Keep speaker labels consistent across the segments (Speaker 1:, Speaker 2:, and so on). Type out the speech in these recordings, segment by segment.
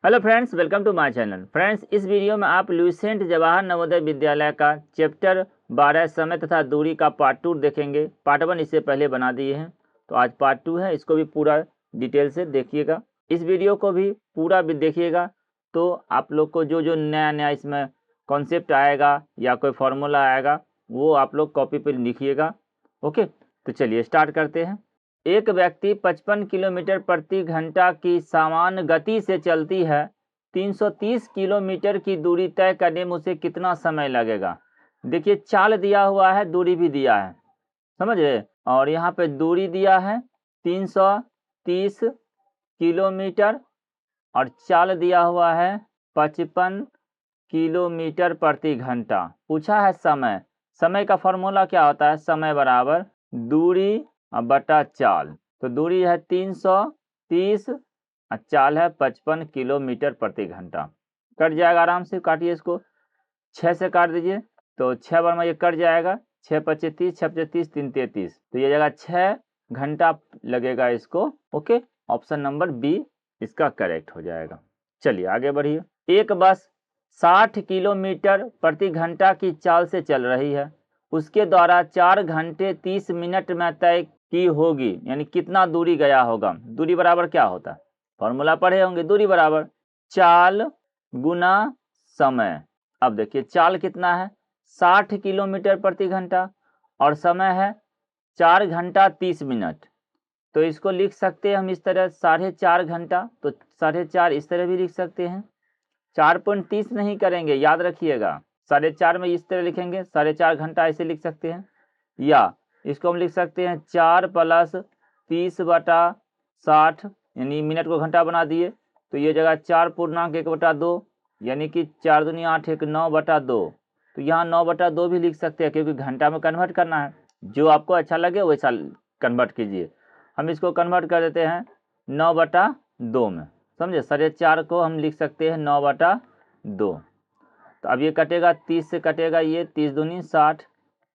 Speaker 1: Hello friends, welcome to my channel. Friends, इस video में आप लुसेंट जवाहर नवोदय विद्यालय का चैप्टर 12 समय तथा दूरी का पार्ट 2 देखेंगे। पार्ट 1 इससे पहले बना दिए हैं, तो आज पार्ट 2 है। इसको भी पूरा डिटेल से देखिएगा। इस वीडियो को भी पूरा भी देखिएगा, तो आप लोग को जो जो नया नया इसमें कॉन्सेप्ट आएगा या कोई फार्मूला आएगा वो आप लोग कॉपी पर लिखिएगा। ओके, तो चलिए स्टार्ट करते हैं। एक व्यक्ति 55 किलोमीटर प्रति घंटा की सामान्य गति से चलती है। 330 किलोमीटर की दूरी तय करने में उसे कितना समय लगेगा। देखिए, चाल दिया हुआ है, दूरी भी दिया है, समझ रहे। और यहाँ पे दूरी दिया है 330 किलोमीटर और चाल दिया हुआ है 55 किलोमीटर प्रति घंटा। पूछा है समय। समय का फॉर्मूला क्या होता है? समय बराबर दूरी बटा चाल। तो दूरी है 330 और चाल है 55 किलोमीटर प्रति घंटा। कट जाएगा, आराम से काटिए इसको। 6 से काट दीजिए, तो 6 बार में ये कट जाएगा। 6 पच्चे 30, 6 पच्चे 30, 3 33, तो ये जगह 6 घंटा लगेगा इसको। ओके, ऑप्शन नंबर बी इसका करेक्ट हो जाएगा। चलिए आगे बढ़िए। एक बस 60 किलोमीटर प्रति घंटा की चाल से चल रही है। उसके द्वारा 4 घंटे 30 मिनट में तय की होगी, यानी कितना दूरी गया होगा। दूरी बराबर क्या होता है? फॉर्मूला पढ़े होंगे। दूरी बराबर चाल गुना समय। अब देखिए, चाल कितना है? 60 किलोमीटर प्रति घंटा और समय है 4 घंटा 30 मिनट। तो इसको लिख सकते हैं हम इस तरह, 4.5 घंटा। तो 4.5 इस तरह भी लिख सकते हैं। 4.30 नहीं करेंगे, याद रखिएगा। 4.5 में इस तरह लिखेंगे, 4.5 घंटा ऐसे लिख सकते हैं। या इसको हम लिख सकते हैं 4 + 30 बटा 60, यानी मिनट को घंटा बना दिए। तो ये जगह 4 पूर्णांक 1/2, यानी कि 4 दूनी 8, 1 9/2। तो यहाँ 9/2 भी लिख सकते हैं, क्योंकि घंटा में कन्वर्ट करना है। जो आपको अच्छा लगे वैसा कन्वर्ट कीजिए। हम इसको कन्वर्ट कर देते हैं 9/2 में, समझे। 4.5 को हम लिख सकते हैं 9/2। तो अब ये कटेगा, 30 से कटेगा, ये 30 दूनी 60,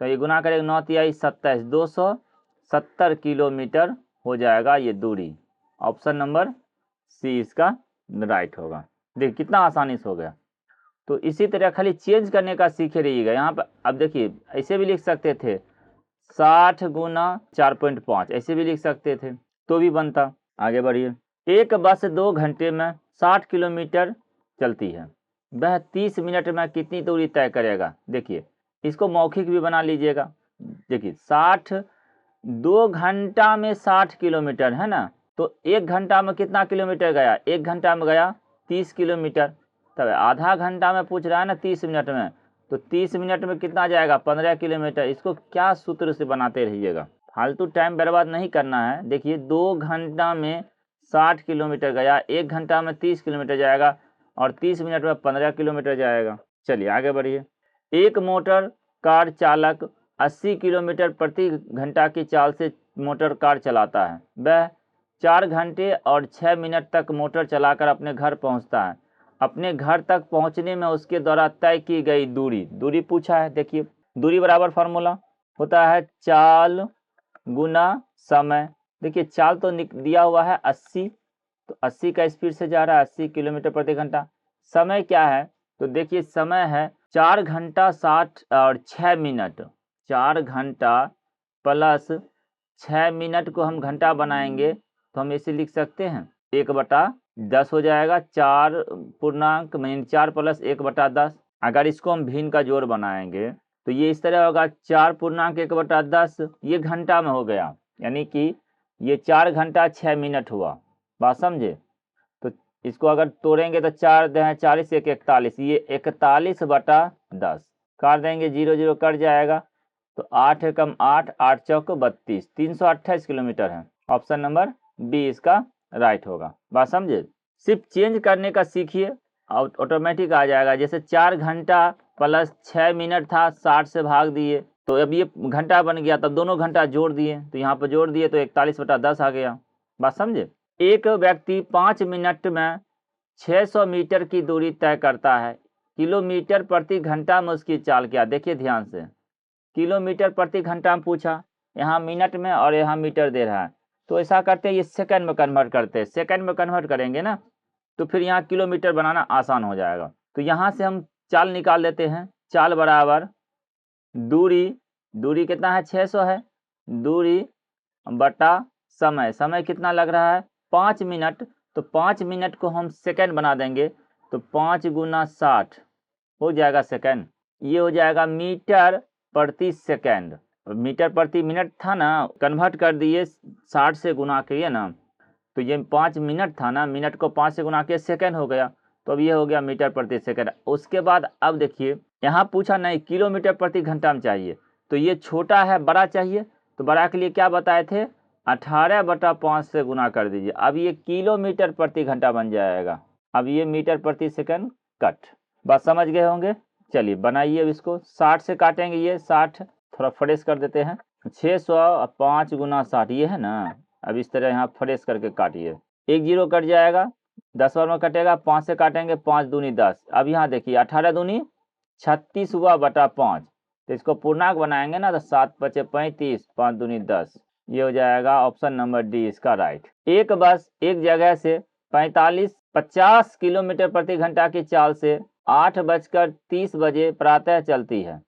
Speaker 1: तो ये गुना करेगा 9 तिहाई 27, 270 किलोमीटर हो जाएगा ये दूरी। ऑप्शन नंबर सी इसका राइट होगा। देखिए कितना आसानी से हो गया। तो इसी तरह खाली चेंज करने का सीखे रहिएगा। यहाँ पर अब देखिए, ऐसे भी लिख सकते थे 60 गुना 4.5, ऐसे भी लिख सकते थे, तो भी बनता। आगे बढ़िए। एक बस 2 घंटे में 60 किलोमीटर चलती है। वह 30 मिनट में कितनी दूरी तय करेगा। देखिए, इसको मौखिक भी बना लीजिएगा। देखिए 2 घंटा में 60 किलोमीटर है ना, तो 1 घंटा में कितना किलोमीटर गया? 1 घंटा में गया 30 किलोमीटर। तब आधा घंटा में पूछ रहा है ना 30 मिनट में, तो 30 मिनट में कितना जाएगा? 15 किलोमीटर। इसको क्या सूत्र से बनाते रहिएगा, फालतू टाइम बर्बाद नहीं करना है। देखिए 2 घंटा में 60 किलोमीटर गया, 1 घंटा में 30 किलोमीटर जाएगा और 30 मिनट में 15 किलोमीटर जाएगा। चलिए आगे बढ़िए। एक मोटर कार चालक 80 किलोमीटर प्रति घंटा की चाल से मोटर कार चलाता है। वह 4 घंटे और 6 मिनट तक मोटर चलाकर अपने घर पहुंचता है। अपने घर तक पहुंचने में उसके द्वारा तय की गई दूरी पूछा है। देखिए, दूरी बराबर फार्मूला होता है चाल गुना समय। देखिए, चाल तो दिया हुआ है 80, तो 80 का स्पीड से जा रहा है 80 किलोमीटर प्रति घंटा। समय क्या है? तो देखिए, समय है 4 घंटा 60 और 6 मिनट। 4 घंटा प्लस 6 मिनट को हम घंटा बनाएंगे, तो हम इसे लिख सकते हैं 1/10 हो जाएगा। 4 पूर्णांक मीन 4 + 1/10। अगर इसको हम भिन्न का जोड़ बनाएंगे तो ये इस तरह होगा 4 पूर्णांक 1/10, ये घंटा में हो गया, यानी कि ये 4 घंटा 6 मिनट हुआ। बात समझे। तो इसको अगर तोड़ेंगे तो 4 × 40, 1 41, ये 41/10 काट देंगे, 0 0 कट जाएगा। तो 8 एकम 8, 8 चौक 32, 328 किलोमीटर है। ऑप्शन नंबर बी इसका राइट होगा। बात समझे। सिर्फ चेंज करने का सीखिए, ऑटोमेटिक आ जाएगा। जैसे 4 घंटा प्लस 6 मिनट था, 60 से भाग दिए तो अब ये घंटा बन गया। तब दोनों घंटा जोड़ दिए, तो यहाँ पर जोड़ दिए तो 41/10 आ गया। बात समझे। एक व्यक्ति 5 मिनट में 600 मीटर की दूरी तय करता है। किलोमीटर प्रति घंटा में उसकी चाल क्या? देखिए ध्यान से, किलोमीटर प्रति घंटा में पूछा, यहाँ मिनट में और यहाँ मीटर दे रहा है। तो ऐसा करते हैं, ये सेकंड में कन्वर्ट करते हैं। सेकंड में कन्वर्ट करेंगे ना, तो फिर यहाँ किलोमीटर बनाना आसान हो जाएगा। तो यहाँ से हम चाल निकाल लेते हैं। चाल बराबर दूरी कितना है, 600 है, दूरी बटा समय, समय कितना लग रहा है 5 मिनट, तो 5 मिनट को हम सेकंड बना देंगे, तो 5 गुना 60 हो जाएगा सेकंड। ये हो जाएगा मीटर प्रति सेकंड। मीटर प्रति मिनट था ना, कन्वर्ट कर दिए 60 से गुना किए ना, तो ये 5 मिनट था ना, मिनट को 5 से गुना किए सेकंड हो गया, तो अब ये हो गया मीटर प्रति सेकंड। उसके बाद अब देखिए यहाँ पूछा नहीं किलोमीटर प्रति घंटा में चाहिए, तो ये छोटा है बड़ा चाहिए, तो बड़ा के लिए क्या बताए थे 18/5 से गुना कर दीजिए। अब ये किलोमीटर प्रति घंटा बन जाएगा। अब ये मीटर प्रति सेकंड कट। बात समझ गए होंगे। चलिए बनाइए अब इसको। 60 से काटेंगे, ये 60 थोड़ा फ्रेश कर देते हैं। 600 5 गुना 60 ये है ना। अब इस तरह यहाँ फ्रेश करके काटिए। 1 0 कट जाएगा, 10 बार में कटेगा, 5 से काटेंगे, 5 दूनी 10। अब यहाँ देखिए 18 दूनी 36 हुआ बटा 5, तो इसको पूर्णांक बनाएंगे ना, तो 7 5 35, 5 दूनी 10। ये हो जाएगा ऑप्शन नंबर डी इसका राइट। एक बस एक जगह से 50 किलोमीटर प्रति घंटा की चाल से 8:30 बजे प्रातः चलती है।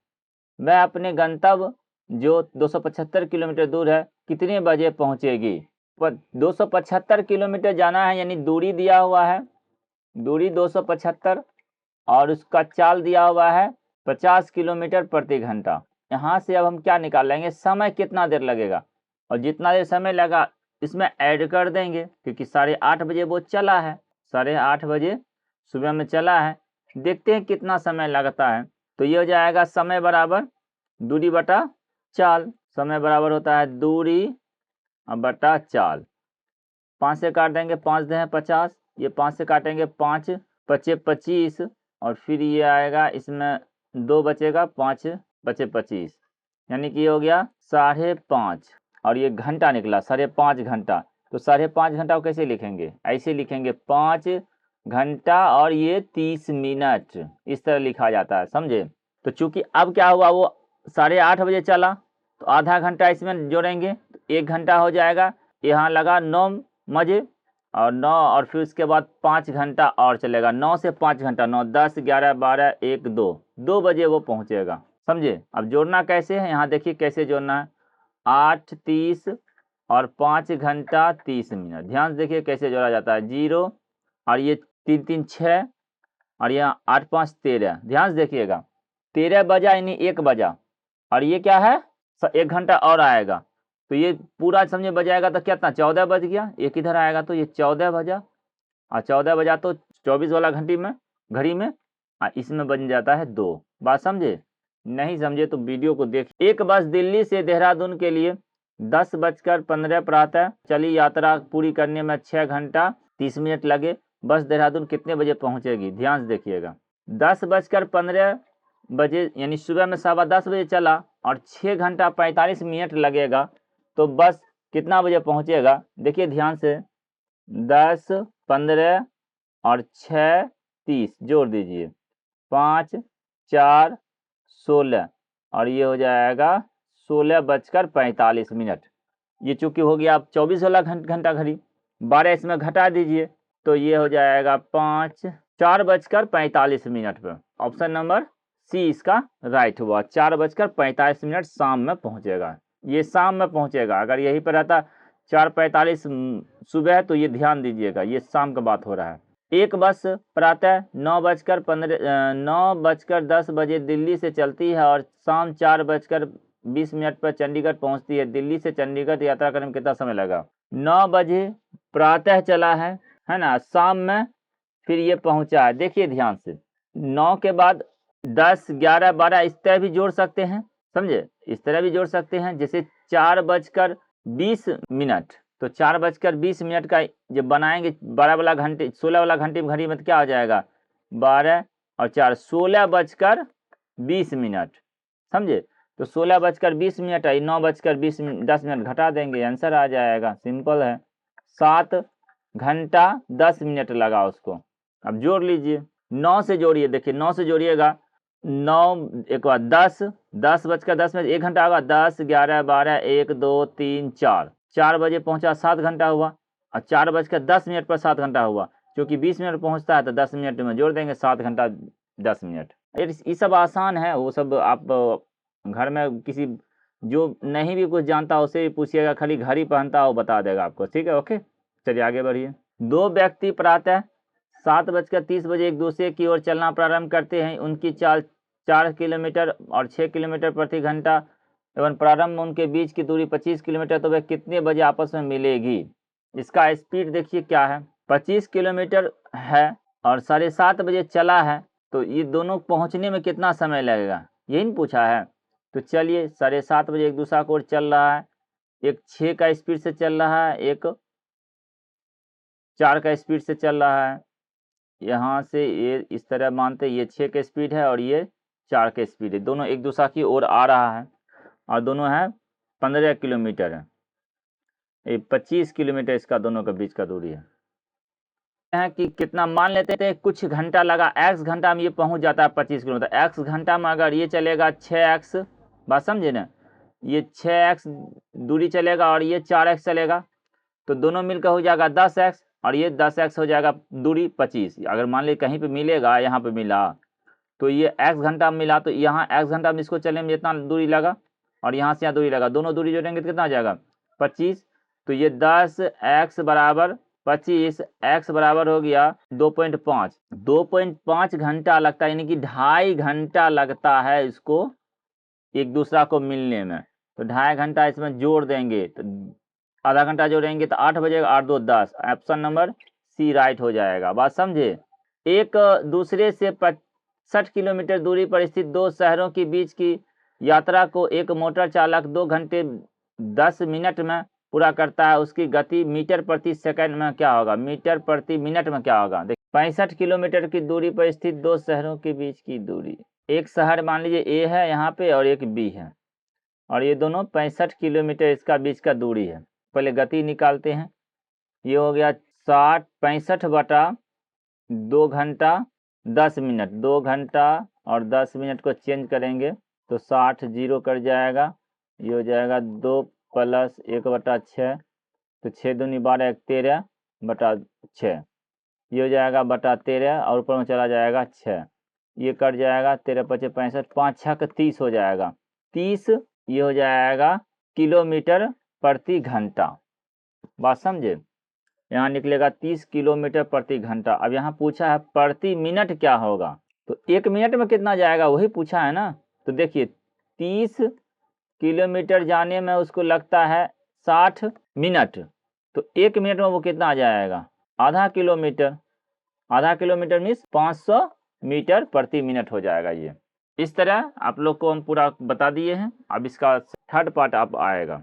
Speaker 1: वह अपने गंतव्य जो 275 किलोमीटर दूर है कितने बजे पहुंचेगी। 275 किलोमीटर जाना है, यानी दूरी दिया हुआ है, दूरी 275 और उसका चाल दिया हुआ है 50 किलोमीटर प्रति घंटा। यहाँ से अब हम क्या निकाल लेंगे, समय कितना देर लगेगा, और जितना देर समय लगा इसमें ऐड कर देंगे, क्योंकि 8:30 बजे वो चला है, 8:30 बजे सुबह में चला है। देखते हैं कितना समय लगता है। तो ये हो जाएगा समय बराबर दूरी बटा चाल। समय बराबर होता है दूरी बटा चाल। 5 से काट देंगे, 5 दे 50, ये 5 से काटेंगे, 5 5 25, और फिर ये आएगा इसमें 2 बचेगा, 5 5 25, यानी कि हो गया 5.5, और ये घंटा निकला 5.5 घंटा। तो 5.5 घंटा को कैसे लिखेंगे, ऐसे लिखेंगे 5 घंटा और ये 30 मिनट, इस तरह लिखा जाता है, समझे। तो चूंकि अब क्या हुआ, वो 8:30 बजे चला, तो आधा घंटा इसमें जोड़ेंगे, 1 घंटा हो जाएगा। यहाँ लगा 9 बजे और 9, और फिर उसके बाद 5 घंटा और चलेगा, 9 से 5 घंटा, 9 10 11 12 1 2 बजे वो पहुँचेगा, समझे। अब जोड़ना कैसे है, यहाँ देखिए कैसे जोड़ना है, 8 30 और 5 घंटा 30 मिनट। ध्यान से देखिए कैसे जोड़ा जाता है, 0 और ये 3 3 6 और यहाँ 8 5 13। ध्यान से देखिएगा 13 बजा यानी 1 बजा, और ये क्या है 1 घंटा और आएगा, तो ये पूरा समझे बजाएगा तो कितना 14 बज गया। एक इधर आएगा तो ये 14 बजा, और 14 बजा तो 24 वाला घंटी में घड़ी में इसमें बन जाता है 2। बात समझे, नहीं समझे तो वीडियो को देख। एक बस दिल्ली से देहरादून के लिए 10:15 प्रातः चली, यात्रा पूरी करने में 6 घंटा 30 मिनट लगे। बस देहरादून कितने बजे पहुंचेगी, ध्यान से देखिएगा। 10:15 बजे यानी सुबह में 10:15 बजे चला और 6 घंटा 45 मिनट लगेगा, तो बस कितना बजे पहुंचेगा, देखिए ध्यान से। 10 15 और 6 30 जोड़ दीजिए, 5 4 16, और ये हो जाएगा 16:45। ये चूंकि हो गया आप 24 वाला घंटा घड़ी, 12 इसमें घटा दीजिए, तो ये हो जाएगा 4:45 पे। ऑप्शन नंबर सी इसका राइट हुआ, 4:45 शाम में पहुंचेगा। ये शाम में पहुंचेगा, अगर यहीं पर रहता 4:45 सुबह, तो ये ध्यान दीजिएगा ये शाम का बात हो रहा है। एक बस प्रातः 9:10 बजे दिल्ली से चलती है और शाम 4:20 पर चंडीगढ़ पहुंचती है। दिल्ली से चंडीगढ़ यात्रा करने में कितना समय लगा। 9 बजे प्रातः चला है ना, शाम में फिर ये पहुंचा है। देखिए ध्यान से 9 के बाद 10 11 12 इस तरह भी जोड़ सकते हैं, समझे, इस तरह भी जोड़ सकते हैं। जैसे 4:20, तो 4:20 का जब बनाएंगे 12 वाला घंटे 16 वाला घंटे घड़ी में, तो क्या हो जाएगा 12 और 4 16:20, समझे। तो 16:20 आई, 9:10 घटा देंगे, आंसर आ जाएगा। सिंपल है, 7 घंटा 10 मिनट लगा उसको। अब जोड़ लीजिए, 9 से जोड़िए, देखिए 9 से जोड़िएगा, 9 एक बार 10:10 में 1 घंटा होगा, 10 11 12 1 2 3 4 बजे पहुंचा, 7 घंटा हुआ, और 4:10 पर 7 घंटा हुआ। क्योंकि 20 मिनट पहुँचता है तो 10 मिनट में जोड़ देंगे, 7 घंटा 10 मिनट। ये सब आसान है, वो सब आप घर में किसी जो नहीं भी कुछ जानता उससे भी पूछिएगा, खाली घड़ी पहनता हो बता देगा आपको, ठीक है। ओके, चलिए आगे बढ़िए। दो व्यक्ति प्रातः 7:30 एक दूसरे की ओर चलना प्रारंभ करते हैं। उनकी चाल 4 किलोमीटर और 6 किलोमीटर प्रति घंटा एवं प्रारंभ उनके बीच की दूरी 25 किलोमीटर, तो वह कितने बजे आपस में मिलेगी? इसका स्पीड देखिए क्या है, 25 किलोमीटर है और 7:30 बजे चला है, तो ये दोनों पहुंचने में कितना समय लगेगा, यही नहीं पूछा है। तो चलिए 7:30 बजे एक दूसरा की ओर चल रहा है, एक 6 का स्पीड से चल रहा है, एक 4 का स्पीड से चल रहा है। यहाँ से ये इस तरह मानते ये 6 का स्पीड है और ये 4 का स्पीड है, दोनों एक दूसरा की ओर आ रहा है और दोनों है 15 किलोमीटर है, ये 25 किलोमीटर इसका दोनों के बीच का दूरी है कि कितना मान लेते थे, कुछ घंटा लगा, x घंटा में ये पहुंच जाता है 25 किलोमीटर। x घंटा में अगर ये चलेगा 6x, बात समझे ना, ये 6x दूरी चलेगा और ये 4x चलेगा, तो दोनों मिलकर हो जाएगा 10x और ये 10x हो जाएगा दूरी 25। अगर मान ली कहीं पे मिलेगा, यहाँ पे मिला तो ये x घंटा में मिला, तो यहाँ x घंटा में इसको चलने में जितना दूरी लगा और यहाँ से यहाँ दूरी लगा, दोनों दूरी जोड़ेंगे तो कितना आ जाएगा 25। तो ये 10x बराबर 25, x बराबर हो गया 2.5। 2.5 घंटा लगता है, यानी कि 2.5 घंटा लगता है इसको एक दूसरा को मिलने में। तो 2.5 घंटा इसमें जोड़ देंगे तो आधा घंटा जोड़ेंगे तो 8 बजेगा, 8 2 10, ऑप्शन नंबर सी राइट हो जाएगा। बात समझे। एक दूसरे से 60 किलोमीटर दूरी पर स्थित दो शहरों के बीच की यात्रा को एक मोटर चालक 2 घंटे 10 मिनट में पूरा करता है, उसकी गति मीटर प्रति सेकंड में क्या होगा, मीटर प्रति मिनट में क्या होगा। देखिए 65 किलोमीटर की दूरी पर स्थित दो शहरों के बीच की दूरी, एक शहर मान लीजिए ए है यहाँ पे और एक बी है और ये दोनों 65 किलोमीटर इसका बीच का दूरी है। पहले गति निकालते हैं, ये हो गया 65 बटा 2 घंटा 10 मिनट, 2 घंटा और 10 मिनट को चेंज करेंगे तो 60 जीरो कर जाएगा, ये हो जाएगा 2 प्लस 1 बटा 6, तो 6 दूनी 12 1 13 बटा 6, ये हो जाएगा बटा 13 और ऊपर में चला जाएगा 6, ये कट जाएगा 13 25 65, 5 6 30 हो जाएगा 30, ये हो जाएगा किलोमीटर प्रति घंटा। बात समझे, यहाँ निकलेगा 30 किलोमीटर प्रति घंटा। अब यहाँ पूछा है प्रति मिनट क्या होगा, तो 1 मिनट में कितना जाएगा वही पूछा है ना। तो देखिए 30 किलोमीटर जाने में उसको लगता है 60 मिनट, तो 1 मिनट में वो कितना आ जाएगा, आधा किलोमीटर। आधा किलोमीटर मीन्स 500 मीटर प्रति मिनट हो जाएगा। ये इस तरह आप लोग को हम पूरा बता दिए हैं। अब इसका थर्ड पार्ट अब आएगा।